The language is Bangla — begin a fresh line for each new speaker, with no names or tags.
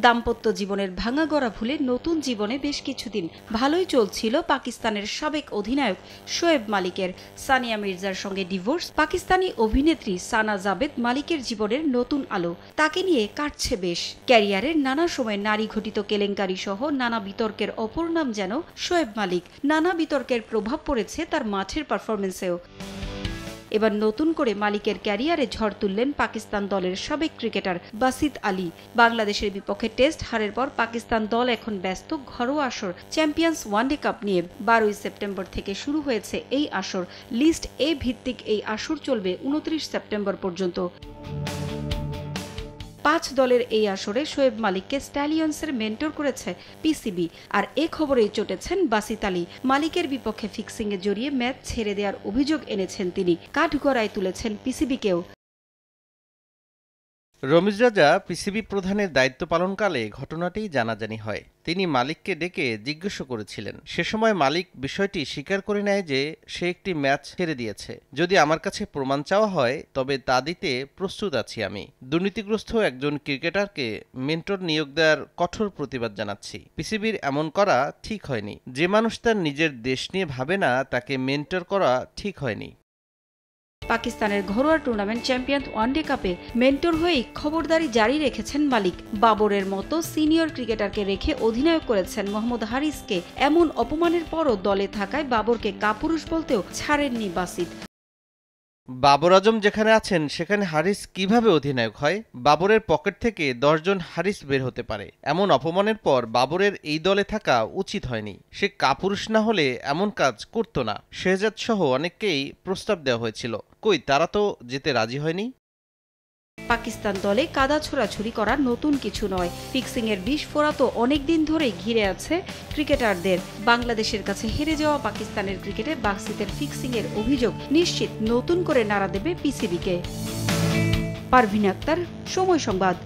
দাম্পত্য জীবনের ভাঙাগড়া ভুলে নতুন জীবনে বেশ কিছুদিন ভালোই চলছিল পাকিস্তানের সাবেক অধিনায়ক শোয়েব মালিকের। সানিয়া মির্জার সঙ্গে ডিভোর্স, পাকিস্তানি অভিনেত্রী সানা জাবেদ মালিকের জীবনের নতুন আলো। তাকে নিয়ে কাটছে বেশ। ক্যারিয়ারের নানা সময় নারী ঘটিত কেলেঙ্কারি সহ নানা বিতর্কের অপর নাম যেন শোয়েব মালিক। নানা বিতর্কের প্রভাব পড়েছে তার মাঠের পারফরমেন্সেও। এবার নতুন করে মালিকের ক্যারিয়ারে ঝড় তুললেন পাকিস্তান দলের সাবেক ক্রিকেটার বাসিত আলী। বাংলাদেশের বিপক্ষে টেস্ট হারের পর পাকিস্তান দল এখন ব্যস্ত ঘরোয়া আসর চ্যাম্পিয়ন্স ওয়ানডে কাপ নিয়ে। 12 সেপ্টেম্বর থেকে শুরু হয়েছে এই আসর। লিস্ট এ ভিত্তিক এই আসর চলবে 29 সেপ্টেম্বর পর্যন্ত। 5 দলের এই আসরে শোয়েব মালিককে স্ট্যালিয়ন্সের মেন্টর করেছে পিসিবি। আর এ খবরেই চটেছেন বাসিত আলী। মালিকের বিপক্ষে ফিক্সিংয়ে জড়িয়ে ম্যাচ ছেড়ে দেওয়ার অভিযোগ এনেছেন তিনি। কাঠগড়ায় তুলেছেন পিসিবিকেও।
রমিজ রাজা পিসিবি প্রধানের দায়িত্ব পালনকালে ঘটনাটি জানাজানি হয়। তিনি মালিককে ডেকে জিজ্ঞাসা করেছিলেন। সে সময় মালিক বিষয়টি স্বীকার করে নেয় যে সে একটি ম্যাচ ছেড়ে দিয়েছে। যদি আমার কাছে প্রমাণ চাওয়া হয় তবে তা দিতে প্রস্তুত আছি। আমি দুর্নীতিগ্রস্ত একজন ক্রিকেটারকে মেন্টর নিয়োগ দেওয়ার কঠোর প্রতিবাদ জানাচ্ছি। পিসিবির এমন করা ঠিক হয়নি। যে মানুষ তার নিজের দেশ নিয়ে ভাবে না তাকে মেন্টর করা ঠিক হয়নি।
পাকিস্তানের ঘরোয়া টুর্নামেন্ট চ্যাম্পিয়ন্স ওয়ানডে কাপে মেন্টর হয়েই খবরদারি জারি রেখেছেন মালিক। বাবরের মতো সিনিয়র ক্রিকেটারকে রেখে অধিনায়ক করেছেন মোহাম্মদ হারিসকে। এমন অপমানের পরও দলে থাকায় বাবরকে কাপুরুষ বলতেও ছাড়েননি বাসিত।
বাবর আজম যেখানে আছেন সেখানে হারিস কিভাবে অধিনায়ক হয়? বাবরের পকেট থেকে 10 জন হারিস বের হতে পারে। এমন অপমানের পর বাবরের এই দলে থাকা উচিত হয়নি। সে কাপুরুষ না হলে এমন কাজ করত না। শেহজাদ সহ অনেককেই প্রস্তাব দেওয়া হয়েছিল, কই তারা তো যেতে রাজি হয়নি।
পাকিস্তান দলে কাদা ছোড়াছুরি করা নতুন কিছু নয়। ফিক্সিংয়ের বিস্ফোরা তো অনেকদিন ধরেই ঘিরে আছে ক্রিকেটারদের। বাংলাদেশের কাছে হেরে যাওয়া পাকিস্তানের ক্রিকেটে বাসিতের ফিক্সিংয়ের অভিযোগ নিশ্চিত নতুন করে নাড়া দেবে পিসিবিকে। পারভিন আক্তার, সময় সংবাদ।